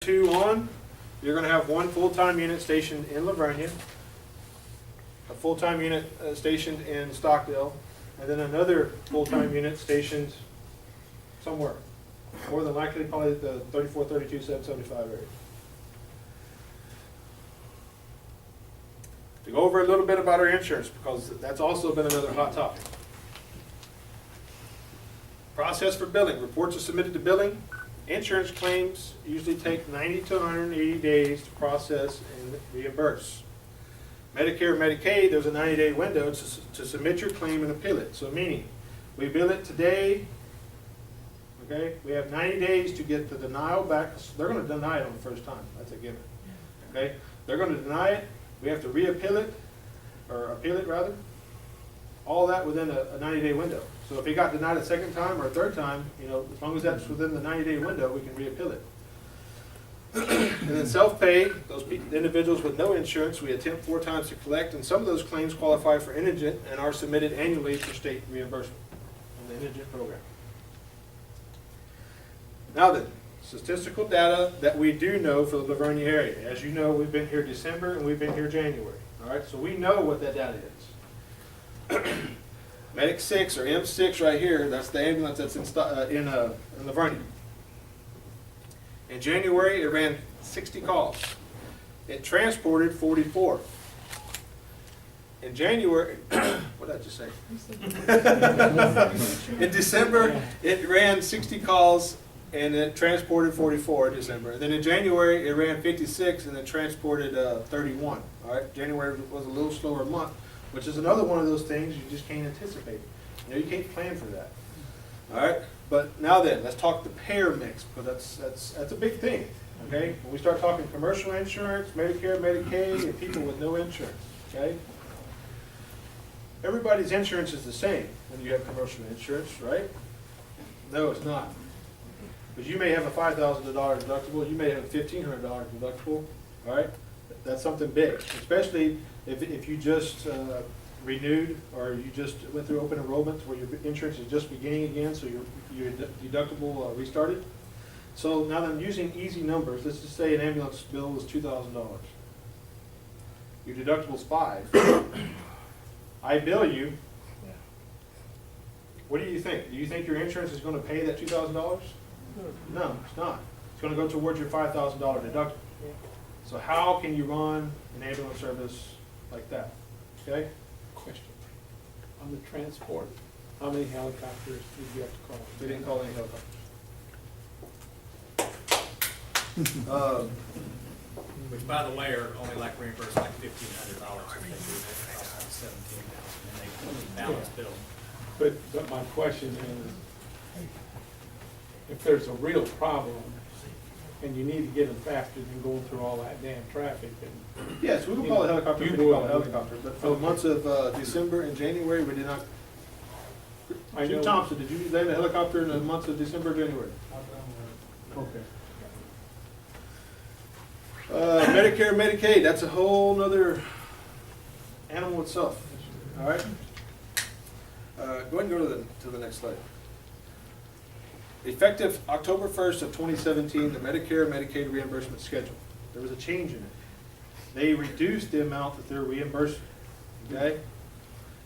2 on, you're going to have one full-time unit stationed in Vernia, a full-time unit stationed in Stockdale, and then another full-time unit stationed somewhere. More than likely, probably the 34, 32, 775 area. To go over a little bit about our insurance, because that's also been another hot topic. Process for billing. Reports are submitted to billing. Insurance claims usually take 90 to 180 days to process and reimburse. Medicare, Medicaid, there's a 90-day window to submit your claim and appeal it. So meaning, we bill it today, okay? We have 90 days to get the denial back. They're going to deny it on the first time. That's a given, okay? They're going to deny it. We have to reappeal it, or appeal it rather. All that within a 90-day window. So if it got denied a second time or a third time, you know, as long as that's within the 90-day window, we can reappeal it. And then self-pay, those individuals with no insurance, we attempt 4 times to collect, and some of those claims qualify for indigent and are submitted annually for state reimbursement in the indigent program. Now then, statistical data that we do know for the Vernia area. As you know, we've been here December and we've been here January. All right, so we know what that data is. Medic 6 or M6 right here, that's the ambulance that's in the Vernia. In January, it ran 60 calls. It transported 44. In January, what did I just say? In December, it ran 60 calls and it transported 44 in December. And then in January, it ran 56 and it transported 31. All right, January was a little slower month, which is another one of those things you just can't anticipate. You know, you can't plan for that. All right, but now then, let's talk the payer mix, because that's a big thing. Okay, when we start talking commercial insurance, Medicare, Medicaid, and people with no insurance. Okay, everybody's insurance is the same when you have commercial insurance, right? No, it's not. Because you may have a $5,000 deductible, you may have a $1,500 deductible. All right, that's something big, especially if you just renewed or you just went through open enrollment where your insurance is just beginning again, so your deductible restarted. So now that I'm using easy numbers, let's just say an ambulance bill was $2,000. Your deductible's $5,000. I bill you. What do you think? Do you think your insurance is going to pay that $2,000? No, it's not. It's going to go towards your $5,000 deductible. So how can you run an ambulance service like that? Okay? Question. On the transport, how many helicopters did you have to call? We didn't call any helicopters. Which, by the way, are only like reimbursed like $1,500 if they do that, costs like $17,000 and they balance bill. But my question is, if there's a real problem and you need to get them faster than going through all that damn traffic, then Yes, we will call a helicopter. You We can call a would. helicopter. But for the months of December and January, we did not. I Chief know. Thompson, did you land a helicopter in the months of December, January? Okay. Medicare, Medicaid, that's a whole nother animal itself. All right. Go ahead and go to the next slide. Effective October 1st of 2017, the Medicare Medicaid reimbursement schedule. There was a change in it. They reduced the amount that they're reimbursing. Okay.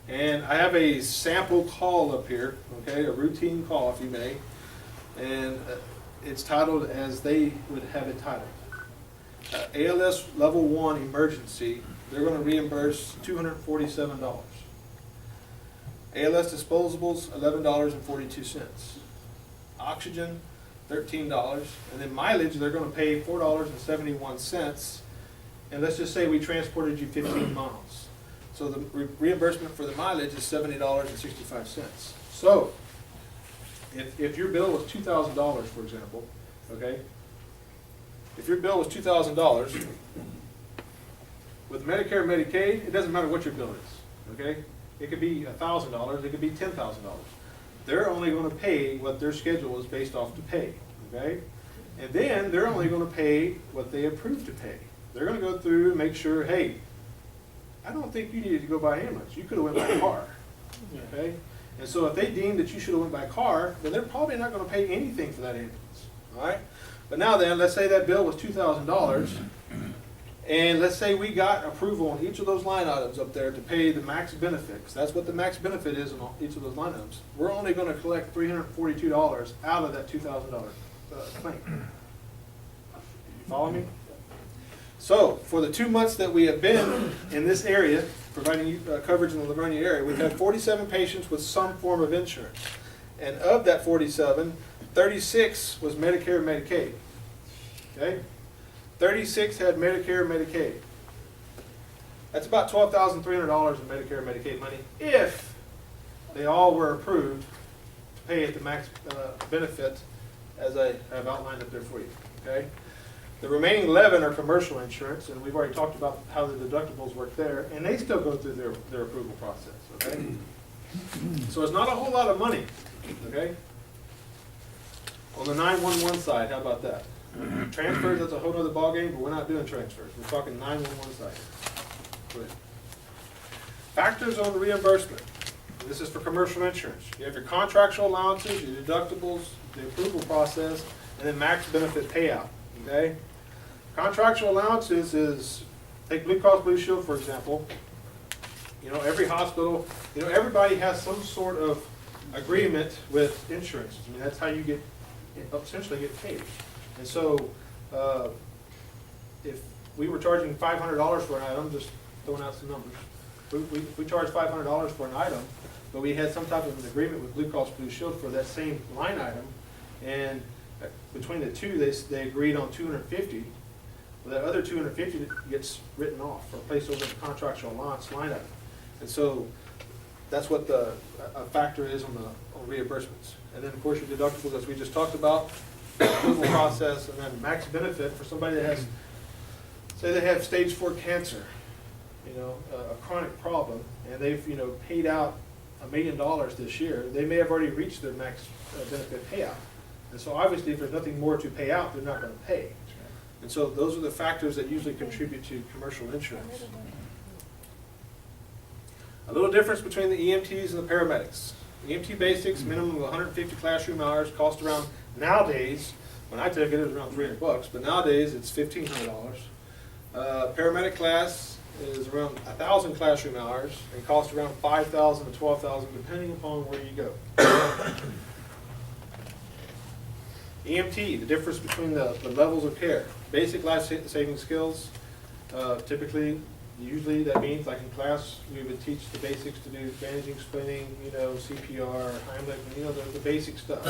And I have a sample call up here. Okay, a routine call, if you may, and it's titled as they would have it titled. ALS Level 1 Emergency, they're going to reimburse $247. ALS Disposables, $11.42. Oxygen, $13. And then mileage, they're going to pay $4.71. And let's just say we transported you 15 miles. So the reimbursement for the mileage is $70.65. So if your bill was $2,000, for example, okay? If your bill was $2,000, with Medicare and Medicaid, it doesn't matter what your bill is, okay? It could be $1,000, it could be $10,000. They're only going to pay what their schedule is based off to pay, okay? And then they're only going to pay what they approve to pay. They're going to go through and make sure, hey, I don't think you needed to go by ambulance. You could have went by car, okay? And so if they deem that you should have went by car, then they're probably not going to pay anything for that ambulance, all right? But now then, let's say that bill was $2,000, and let's say we got approval on each of those line items up there to pay the max benefit, 'cause that's what the max benefit is on each of those line items. We're only gonna collect $342 out of that $2,000 claim. You follow me? So, for the 2 months that we have been in this area, providing coverage in the Vernia area, we've had 47 patients with some form of insurance. And of that 47, 36 was Medicare and Medicaid. Okay? 36 had Medicare and Medicaid. That's about $12,300 in Medicare and Medicaid money if they all were approved to pay at the max benefit as I have outlined up there for you. Okay? The remaining 11 are commercial insurance, and we've already talked about how the deductibles work there, and they still go through their approval process. Okay? So it's not a whole lot of money. Okay? On the 911 side, how about that? Transfers, that's a whole other ballgame, but we're not doing transfers. We're talking 911 side. Good. Factors on the reimbursement. This is for commercial insurance. You have your contractual allowances, your deductibles, the approval process, and then max benefit payout. Okay? Contractual allowances is, take Blue Cross Blue Shield for example. You know, every hospital, you know, everybody has some sort of agreement with insurance. I mean, that's how you essentially get paid. And so, if we were charging $500 for an item, just throwing out some numbers, we charge $500 for an item, but we had some type of an agreement with Blue Cross Blue Shield for that same line item, and between the two, they agreed on $250. Well, that other $250 gets written off or placed over the contractual allowance line item, and so that's what a factor is on reimbursements. And then, of course, your deductibles, as we just talked about, approval process, and then max benefit for somebody that has, say they have stage 4 cancer, you know, a chronic problem, and they've, you know, paid out $1 million this year. They may have already reached their max benefit payout. And so obviously, if there's nothing more to pay out, they're not going to pay. And so those are the factors that usually contribute to commercial insurance. A little difference between the EMTs and the paramedics. EMT basics, minimum of 150 classroom hours, cost around, nowadays, when I took it, it was around $300, but nowadays it's $1,500. Paramedic class is around 1,000 classroom hours and costs around $5,000 to $12,000 depending upon where you go. EMT, the difference between the levels of care. Basic life-saving skills, typically, usually that means, like in class, we would teach the basics to do bandaging, splinting, you know, CPR, Heimlich, you know, the basic stuff.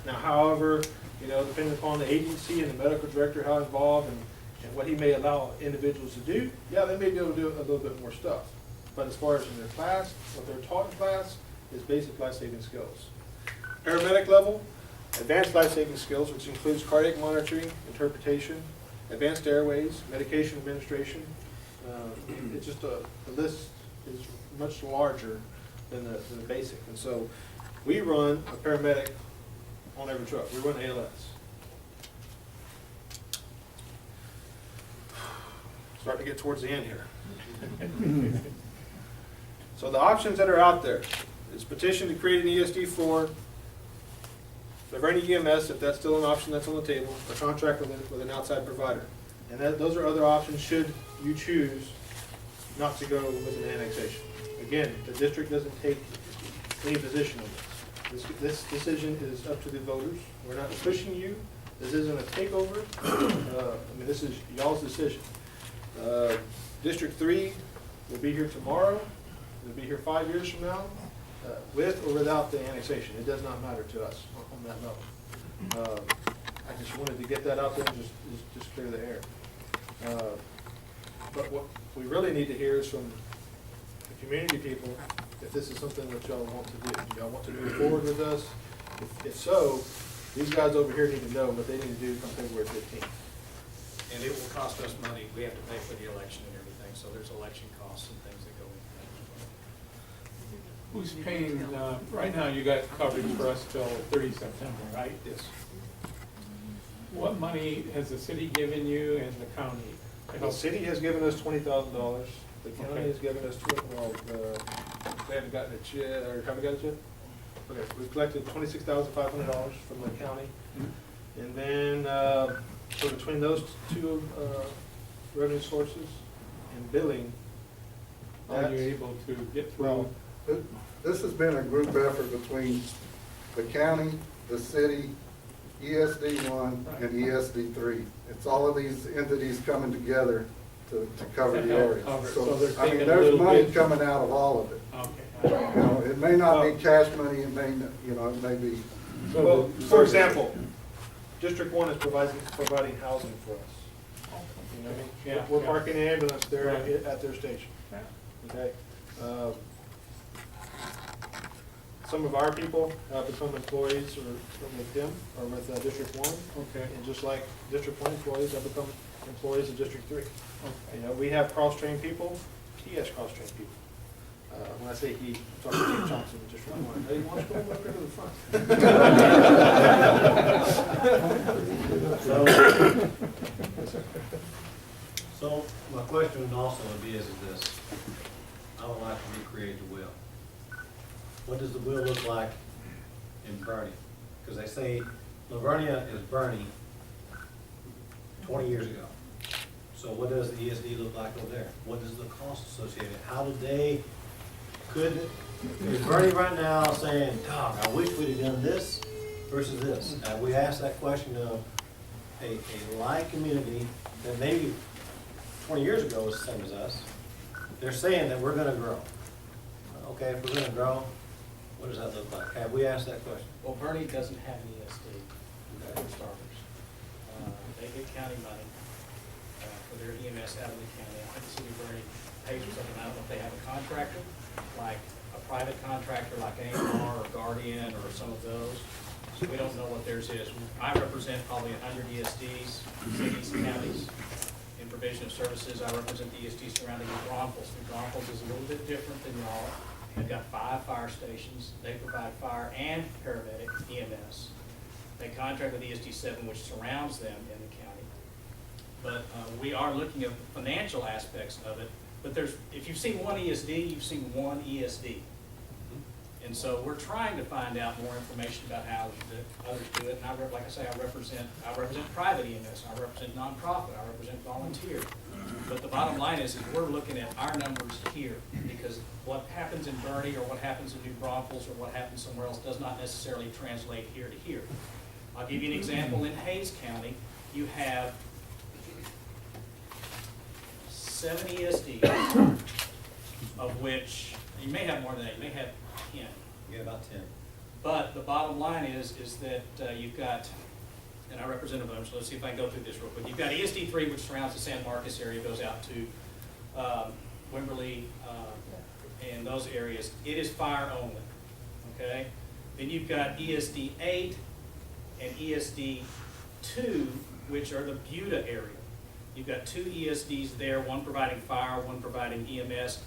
Now, however, you know, depending upon the agency and the medical director, how involved and what he may allow individuals to do, yeah, they may be able to do a little bit more stuff. But as far as in their class, what they're taught in class is basic life-saving skills. Paramedic level, advanced life-saving skills, which includes cardiac monitoring, interpretation, advanced airways, medication administration. It's just the list is much larger than the basic. And so we run a paramedic on every truck. We run ALS. Starting to get towards the end here. So the options that are out there is petition to create an ESD for the Vernia EMS, if that's still an option that's on the table, a contract with an outside provider. And those are other options should you choose not to go with an annexation. Again, the district doesn't take any position on this. This decision is up to the voters. We're not pushing you. This isn't a takeover. I mean, this is y'all's decision. District 3 will be here tomorrow. They'll be here 5 years from now, with or without the annexation. It does not matter to us on that level. I just wanted to get that out there and just clear the air. But what we really need to hear is from the community people if this is something that y'all want to do. Do y'all want to move forward with us? If so, these guys over here need to know what they need to do come February 15th. And it will cost us money. We have to pay for the election and everything, so there's election costs and things that go into that as well. Who's paying, right now you got coverage for us till 30 September, right? Yes. What money has the city given you and the county? The city has given us $20,000. The county Okay. has given us they haven't gotten it yet, or have we got it yet? Okay, we've collected $26,500 from the county. And then, so between those two, revenue sources and billing, Are you that's, able to get through? Well, this has been a group effort between the county, the city, ESD one, and ESD three. It's all of these entities coming together to cover the area. Cover it. So, So they're I mean, taking a there's little money bit- coming out of all of it. Okay. You know, it may not be cash money, it may, it may be, well, for example, District One is providing housing for us. You know what I mean? Yeah, We're yeah. parking the ambulance there Right. at their station, Yeah. okay? Some of our people become employees or with them, or with District One. Okay. And just like District One employees, have become employees of District Three. Okay. You know, we have cross-trained people, he has cross-trained people. When I say he, I'm talking to Chief Johnson in District One. Hey, why don't you go up here to the front? So my question also would be is this, I would like to recreate the wheel. What does the wheel look like in Bernie? Because they say Vernia is Bernie 20 years ago. So what does the ESD look like over there? What is the cost associated? How do they, is Bernie right now saying, "Dog, I wish we'd have done this versus this"? We asked that question of a like community that maybe 20 years ago was the same as us. They're saying that we're gonna grow. Okay, if we're gonna grow, what does that look like? Have we asked that question? Well, Bernie doesn't have an ESD, for starters. They get county money for their EMS out of the county. I think the city of Bernie pays for something. I don't know if they have a contractor, like a private contractor like A&R or Guardian or some of those. So we don't know what theirs is. I represent probably 100 ESDs, cities, counties. In provision of services, I represent the ESD surrounding New Braunfels. New Braunfels is a little bit different than y'all. They've got 5 fire stations. They provide fire and paramedic EMS. They contract with ESD 7, which surrounds them in the county. But we are looking at the financial aspects of it. But if you've seen one ESD, you've seen one ESD. And so we're trying to find out more information about how the others do it. And like I say, I represent private EMS, I represent nonprofit, I represent volunteer. But the bottom line is we're looking at our numbers here, because what happens in Bernie or what happens in New Braunfels or what happens somewhere else does not necessarily translate here to here. I'll give you an example. In Hayes County, you have 7 ESDs, of which, you may have more than that, you may have 10. We get about 10. But the bottom line is that you've got, and I represent them, so let's see if I can go through this real quick. You've got ESD 3, which surrounds the San Marcos area, goes out to Wimberley and those areas. It is fire only, okay? Then you've got ESD 8 and ESD 2, which are the Buda area. You've got 2 ESDs there, one providing fire, one providing EMS.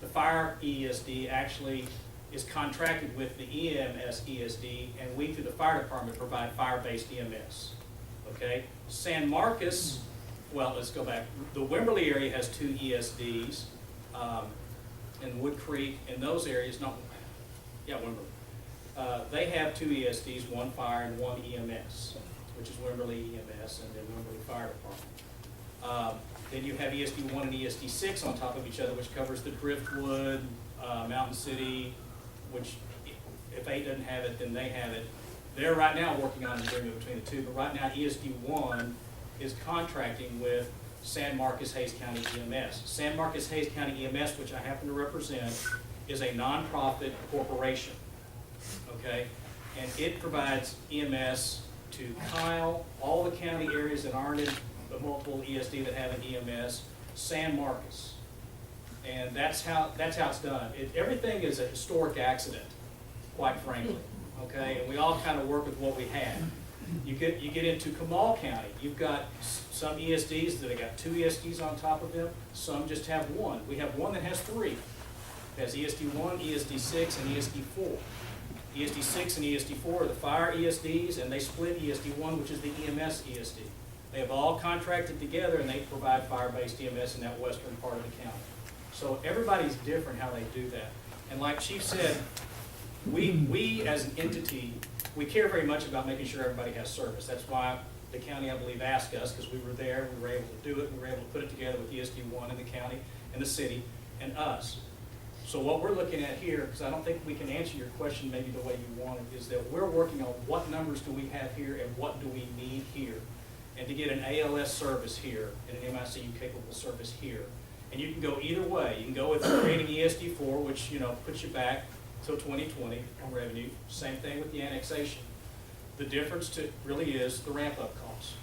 The fire ESD actually is contracted with the EMS ESD, and we through the fire department provide fire-based EMS, okay? San Marcos, well, let's go back. The Wimberley area has 2 ESDs, and Wood Creek, in those areas, Wimberley. They have 2 ESDs, one fire and one EMS, which is Wimberley EMS and then Wimberley Fire Department. Then you have ESD 1 and ESD 6 on top of each other, which covers the Driftwood, Mountain City, which if 8 doesn't have it, then they have it. They're right now working on an agreement between the two, but right now ESD 1 is contracting with San Marcos Hayes County EMS. San Marcos Hayes County EMS, which I happen to represent, is a nonprofit corporation, okay? And it provides EMS to Kyle, all the county areas that aren't in the multiple ESD that have an EMS, San Marcos. And that's how it's done. Everything is a historic accident, quite frankly, okay? And we all kind of work with what we have. You get into Kamal County, you've got some ESDs that have got 2 ESDs on top of them, some just have 1. We have one that has 3. It has ESD 1, ESD 6, and ESD 4. ESD 6 and ESD 4 are the fire ESDs, and they split ESD 1, which is the EMS ESD. They have all contracted together, and they provide fire-based EMS in that western part of the county. So everybody's different how they do that. And like Chief said, we as an entity we care very much about making sure everybody has service. That's why the county, I believe, asked us, because we were there, we were able to do it, we were able to put it together with ESD1 and the county and the city and us. So what we're looking at here, because I don't think we can answer your question maybe the way you want it, is that we're working on what numbers do we have here and what do we need here. And to get an ALS service here and an MICU capable service here. And you can go either way. You can go with creating ESD4, which, you know, puts you back till 2020 on revenue. Same thing with the annexation. The difference really is the ramp-up costs.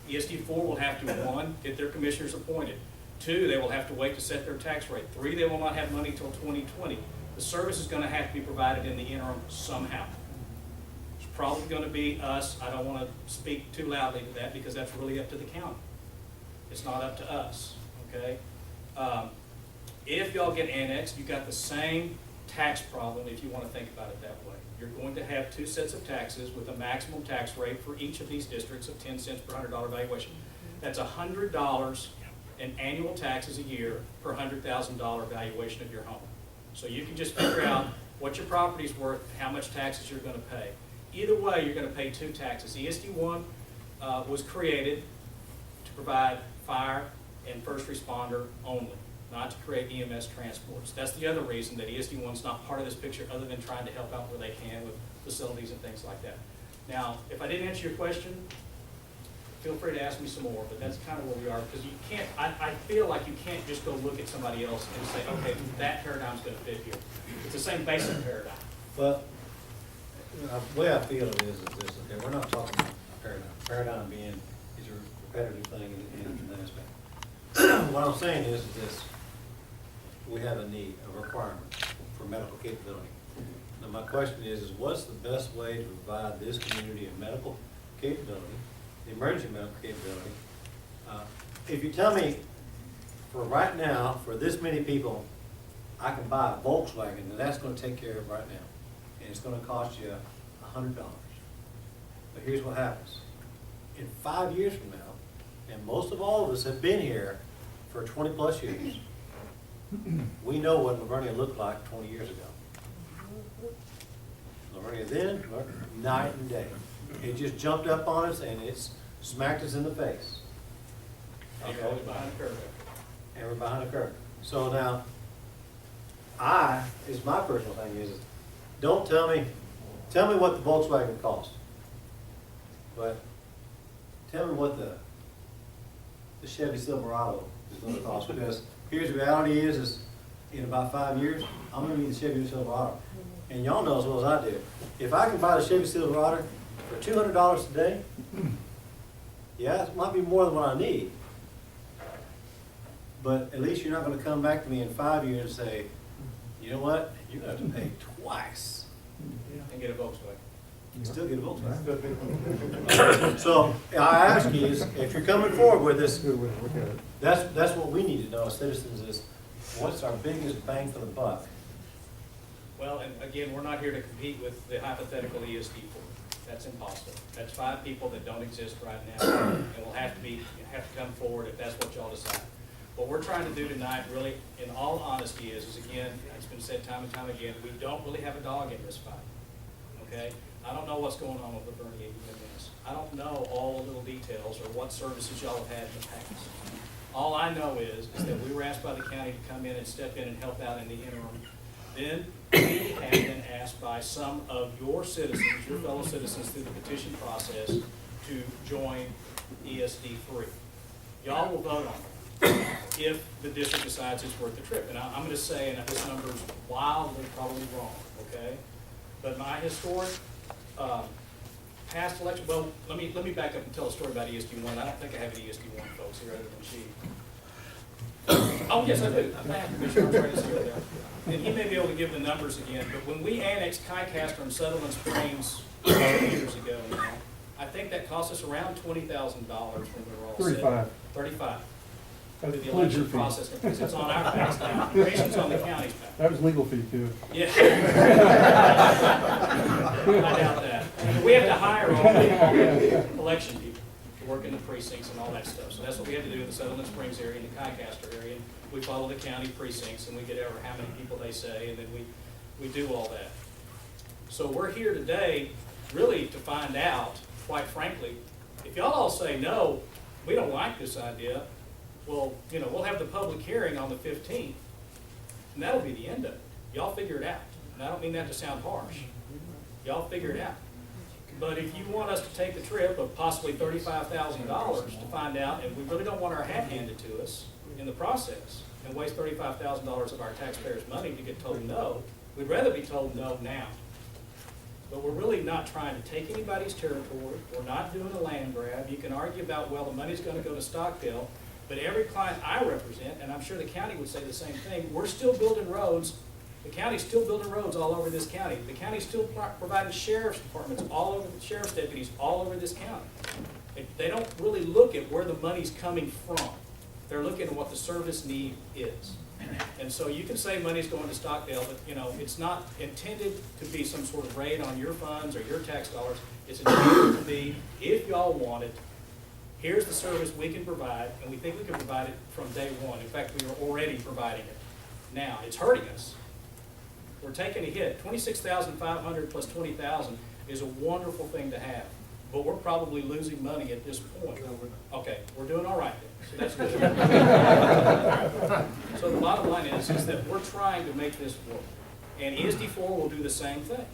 ESD4 will have to, 1, get their commissioners appointed. 2, they will have to wait to set their tax rate. 3, they will not have money till 2020. The service is going to have to be provided in the interim somehow. It's probably going to be us. I don't want to speak too loudly to that because that's really up to the county. It's not up to us, okay? If y'all get annexed, you've got the same tax problem if you want to think about it that way. You're going to have 2 sets of taxes with a maximum tax rate for each of these districts of 10 cents per $100 valuation. That's $100 in annual taxes a year per $100,000 valuation of your home. So you can just figure out what your property's worth, how much taxes you're going to pay. Either way, you're going to pay 2 taxes. ESD1 was created to provide fire and first responder only, not to create EMS transports. That's the other reason that ESD1 is not part of this picture other than trying to help out where they can with facilities and things like that. Now, if I didn't answer your question, feel free to ask me some more, but that's kind of where we are, because you can't, I feel like you can't just go look at somebody else and say, okay, that paradigm's going to fit here. It's the same basic paradigm. Well, the way I feel it is this, okay, we're not talking about a paradigm. Paradigm being is a repetitive thing in an aspect. What I'm saying is this, we have a need, a requirement for medical capability. Now my question is what's the best way to provide this community a medical capability, the emergency medical capability? If you tell me, for right now, for this many people, I can buy a Volkswagen, and that's going to take care of it right now. And it's going to cost you $100. But here's what happens. In 5 years from now, and most of all of us have been here for 20 plus years, we know what Vernia looked like 20 years ago. Vernia then, night and day. It just jumped up on us and it's smacked us in the face. And you're always behind the curve. And we're behind the curve. So now, my personal thing is, don't tell me what the Volkswagen cost. But tell me what the Chevy Silverado is going to cost. Because here's the reality is in about 5 years, I'm going to need the Chevy Silverado. And y'all know as well as I do, if I can buy the Chevy Silverado for $200 today, yeah, it might be more than what I need. But at least you're not going to come back to me in 5 years and say, you know what, you're going to have to pay twice. And get a Volkswagen. You still get a Volkswagen. So I ask you is, if you're coming forward with this, that's what we need to know as citizens is, what's our biggest bang for the buck? Well, and again, we're not here to compete with the hypothetical ESD4. That's impossible. That's 5 people that don't exist right now, and will have to come forward if that's what y'all decide. What we're trying to do tonight, really, in all honesty, is again, it's been said time and time again, we don't really have a dog in this fight. Okay? I don't know what's going on with the Vernia EMS. I don't know all the little details or what services y'all have had in the past. All I know is that we were asked by the county to come in and step in and help out in the interim. Then we have been asked by some of your citizens, your fellow citizens, through the petition process to join ESD3. Y'all will vote on it if the district decides it's worth the trip. And I'm going to say, and this number is wildly probably wrong, okay? But my historic past election, well, let me back up and tell a story about ESD1. I don't think I have any ESD1 folks here other than she. Oh, yes, I do. I have Commissioner Arthritis here there. And he may be able to give the numbers again, but when we annexed Kycaster and Sutherland Springs 2 years ago now, I think that cost us around $20,000 when we were all set. 35. Through the election process, because it's on our backs now. Operations on the county's back. That was legal fee too. Yeah. I doubt that. We have to hire all the election people to work in the precincts and all that stuff. So that's what we have to do in the Sutherland Springs area and the Kycaster area. We follow the county precincts and we get over how many people they say, and then we do all that. So we're here today really to find out, quite frankly, if y'all all say, no, we don't like this idea, well, you know, we'll have the public hearing on the 15th, and that'll be the end of it. Y'all figure it out. And I don't mean that to sound harsh. Y'all figure it out. But if you want us to take the trip of possibly $35,000 to find out, and we really don't want our hat handed to us in the process, and waste $35,000 of our taxpayers' money to get told no, we'd rather be told no now. But we're really not trying to take anybody's territory. We're not doing a land grab. You can argue about, well, the money's gonna go to Stockdale, but every client I represent, and I'm sure the county would say the same thing, we're still building roads. The county's still building roads all over this county. The county's still providing sheriff's departments all over, the sheriff's deputies all over this county. They don't really look at where the money's coming from. They're looking at what the service need is. And so you can say money's going to Stockdale, but you know, it's not intended to be some sort of raid on your funds or your tax dollars. It's intended to be, if y'all want it, here's the service we can provide, and we think we can provide it from day one. In fact, we are already providing it. Now, it's hurting us. We're taking a hit. 26,500 plus 20,000 is a wonderful thing to have, but we're probably losing money at this point. Okay, we're doing all right then, so that's good. So the bottom line is that we're trying to make this work, and ESD4 will do the same thing,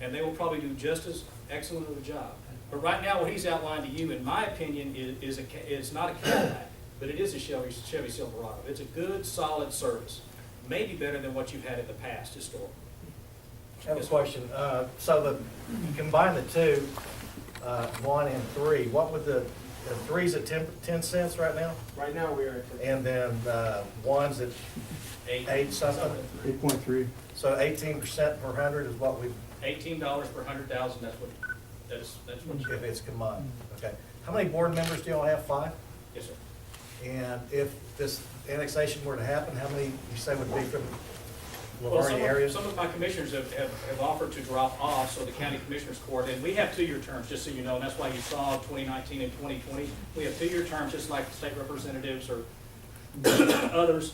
and they will probably do just as excellent of a job. But right now, what he's outlined to you, in my opinion, is not a Cadillac, but it is a Chevy Silverado. It's a good, solid service. Maybe better than what you've had in the past historically. I have a question. So you combine the two, 1 and 3, what would the 3's at 10 cents right now? Right now, we are at the. And then 1's at 8 something? 8.3. So 18% per 100 is what we, $18 per 100,000. That's what you. if it's combined. Okay. How many board members do y'all have? 5? Yes, sir. And if this annexation were to happen, how many you say would be from Well, Lavarnia area? some of my commissioners have offered to drop off, so the county commissioners court, and we have 2-year terms, just so you know, and that's why you saw 2019 and 2020. We have 2-year terms, just like state representatives or others,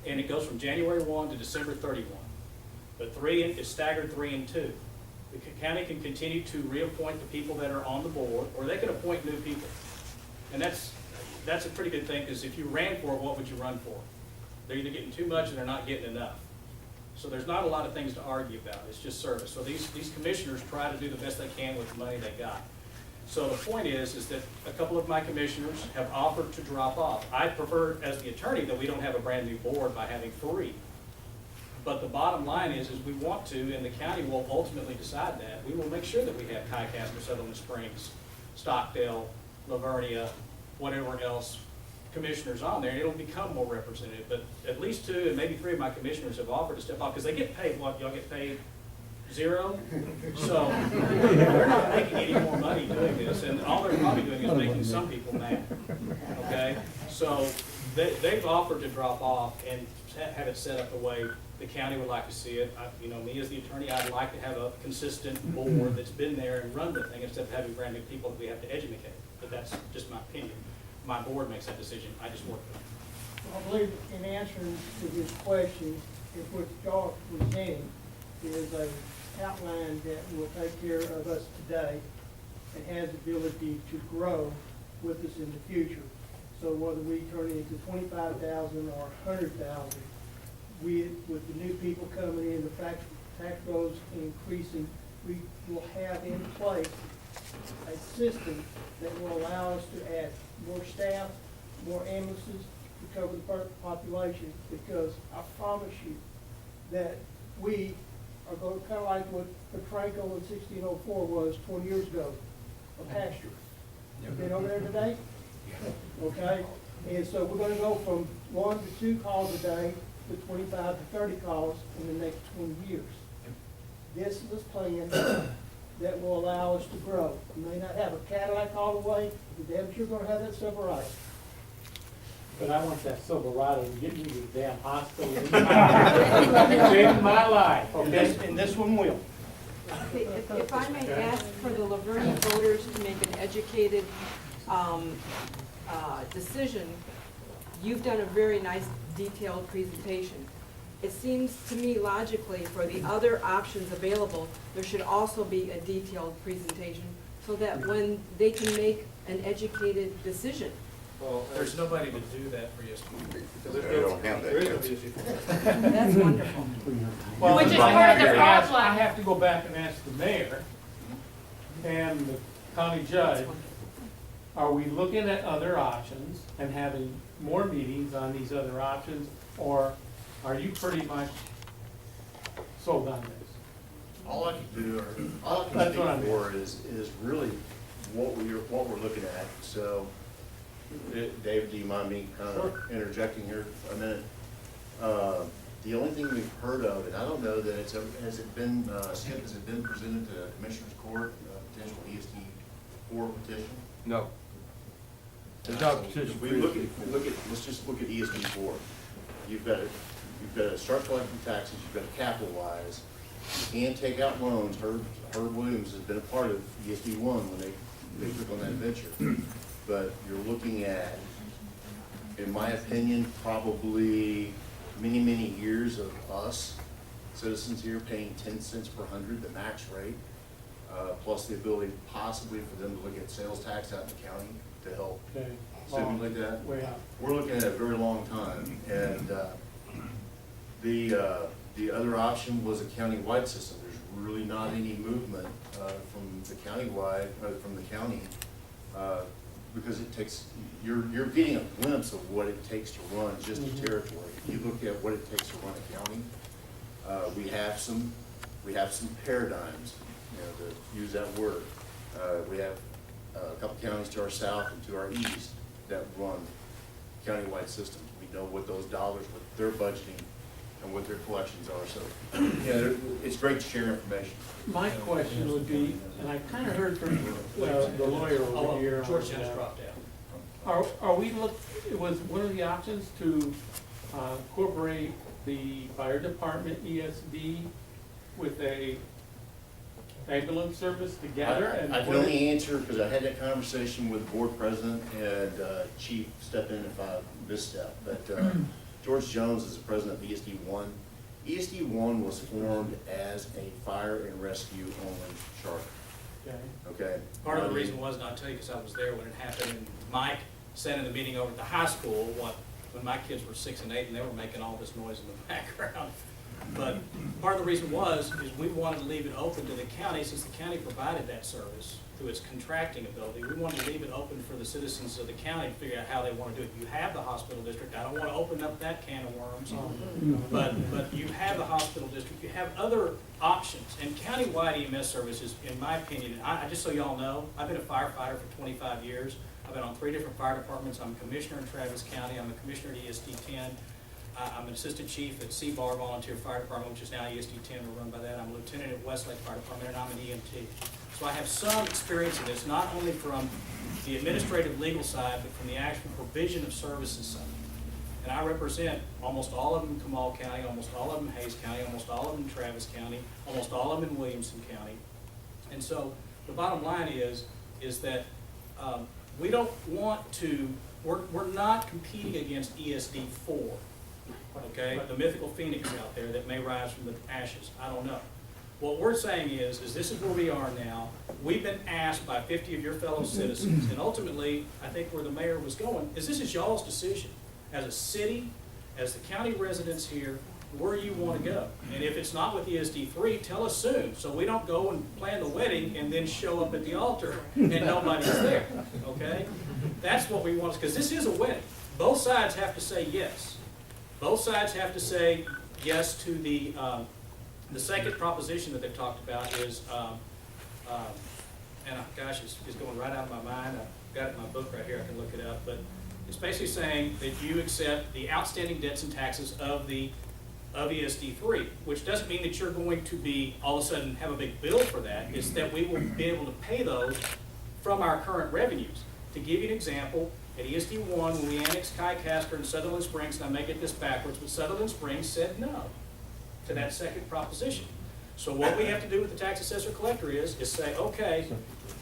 and it goes from January 1 to December 31. But 3 is staggered 3 and 2. The county can continue to reappoint the people that are on the board, or they can appoint new people. And that's a pretty good thing, because if you ran for it, what would you run for? They're either getting too much or they're not getting enough. So there's not a lot of things to argue about. It's just service. So these commissioners try to do the best they can with the money they got. So the point is that a couple of my commissioners have offered to drop off. I prefer, as the attorney, that we don't have a brand new board by having 3. But the bottom line is we want to, and the county will ultimately decide that. We will make sure that we have Ticaster, Sutherland Springs, Stockdale, Lavernia, whatever else commissioners on there, and it'll become more representative. But at least 2 and maybe 3 of my commissioners have offered to step off, because they get paid what? Y'all get paid 0? So they're not making any more money doing this, and all they're probably doing is making some people mad. Okay? So they've offered to drop off and have it set up the way the county would like to see it. You know, me as the attorney, I'd like to have a consistent board that's been there and run the thing instead of having brand new people that we have to educate. But that's just my opinion. My board makes that decision. I just work with them. I believe in answering to this question, if what y'all presenting is a outline that will take care of us today and has the ability to grow with us in the future. So whether we turn it into 25,000 or 100,000, with the new people coming in, the tax rolls increasing, we will have in place a system that will allow us to add more staff, more ambulances to cover the population, because I promise you that we are going to kind of like what Petranco in 1604 was 20 years ago, a pasture. You been over there today? Okay? And so we're going to go from 1 to 2 calls a day to 25 to 30 calls in the next 20 years. This is a plan that will allow us to grow. You may not have a Cadillac all the way, but damn sure going to have that Silverado. But I want that Silverado to get me to the damn hospital. Saving my life, okay? And this one will. If I may ask for the Lavernia voters to make an educated decision, you've done a very nice detailed presentation. it seems to me logically for the other options available, there should also be a detailed presentation so that when they can make an educated decision. Well, There's nobody to do that for ESD. They don't have that. There is no ESD. That's wonderful. Well, Which is I part of have the to ask- problem. I have to go back and ask the mayor and the county judge, are we looking at other options and having more meetings on these other options? Or are you pretty much sold on this? All I can do, or all I That's can what I speak mean. for is really what we're looking at. So, Dave, do you mind me kind of Sure. interjecting here a minute? The only thing we've heard of, and I don't know that it's, has it been, Skip, has it been presented to Commissioner's Court, potential ESD4 petition? No. There's not a petition If we look at, let's just look at ESD4. You've got to start collecting taxes, you've got to capitalize, you can take out loans. Herb Williams has been a part of ESD1 when they took on that venture. But you're looking at, in my opinion, probably many, many years of us, citizens here, paying 10 cents per hundred, the max rate, plus the ability possibly for them to look at sales tax out in the county to help Okay. stimulate that. Way out. We're looking at a very long time, and the other option was a countywide system. There's really not any movement from the countywide, from the county, because it takes, you're getting a glimpse of what it takes to run just a territory. You look at what it takes to run a county. We have some paradigms, to use that word. We have a couple counties to our south and to our east that run countywide systems. We know what those dollars, what they're budgeting, and what their collections are. So, it's great to share information. My question would be, and I kind of heard from the lawyer over here. George just dropped out. Are we was one of the options to incorporate the fire department ESD with a ambulance service together? And I can only answer because I had that conversation with the board president and chief, step in if I misstep. But George Jones is the president of ESD1. ESD1 was formed as a fire and rescue only charter. Okay. Okay. Part of the reason was, and I'll tell you, because I was there when it happened, and Mike sat in the meeting over at the high school, when my kids were 6 and 8, and they were making all this noise in the background. But part of the reason is we wanted to leave it open to the county, since the county provided that service through its contracting ability. We wanted to leave it open for the citizens of the county to figure out how they want to do it. You have the hospital district. I don't want to open up that can of worms. But you have the hospital district. You have other options. And countywide EMS services, in my opinion, I just so y'all know, I've been a firefighter for 25 years. I've been on 3 different fire departments. I'm a commissioner in Travis County. I'm a commissioner at ESD 10. I'm an assistant chief at C-Bar Volunteer Fire Department, which is now ESD 10, we're run by that. I'm a lieutenant at Westlake Fire Department, and I'm an EMT. So I have some experience in this, not only from the administrative legal side, but from the actual provision of services side. And I represent almost all of them in Kamal County, almost all of them in Hayes County, almost all of them in Travis County, almost all of them in Williamson County. And so the bottom line is that we don't want to, we're not competing against ESD 4. Okay, the mythical phoenix out there that may rise from the ashes, I don't know. What we're saying is this is where we are now. We've been asked by 50 of your fellow citizens, and ultimately, I think where the mayor was going, is this is y'all's decision. As a city, as the county residents here, where you want to go. And if it's not with ESD3, tell us soon, so we don't go and plan the wedding and then show up at the altar and nobody's there, okay? That's what we want, because this is a wedding. Both sides have to say yes. Both sides have to say yes to the second proposition that they've talked about is, gosh, it's going right out of my mind. I've got it in my book right here, I can look it up, but it's basically saying that you accept the outstanding debts and taxes of ESD3, which doesn't mean that you're going to be, all of a sudden, have a big bill for that. It's that we will be able to pay those from our current revenues. To give you an example, at ESD1, when we annexed Kycaster and Sutherland Springs, and I may get this backwards, but Sutherland Springs said no to that second proposition. So what we have to do with the tax assessor collector is say, okay,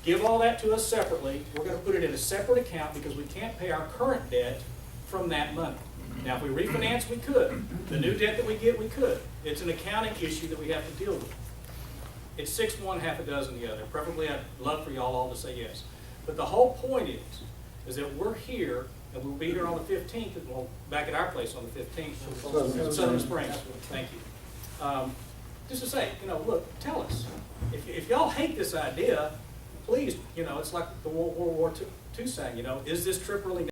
give all that to us separately. We're going to put it in a separate account because we can't pay our current debt from that money. Now, if we refinance, we could. The new debt that we get, we could. It's an accounting issue that we have to deal with. It's 6 one, half a dozen the other. Preferably, I'd love for y'all all to say yes. But the whole point is that we're here, and we'll be here on the 15th, and we'll back at our place on the 15th. Southern Springs, thank you. Just to say, look, tell us. If y'all hate this idea, please, it's like the World War II saying, is this trip really necessary?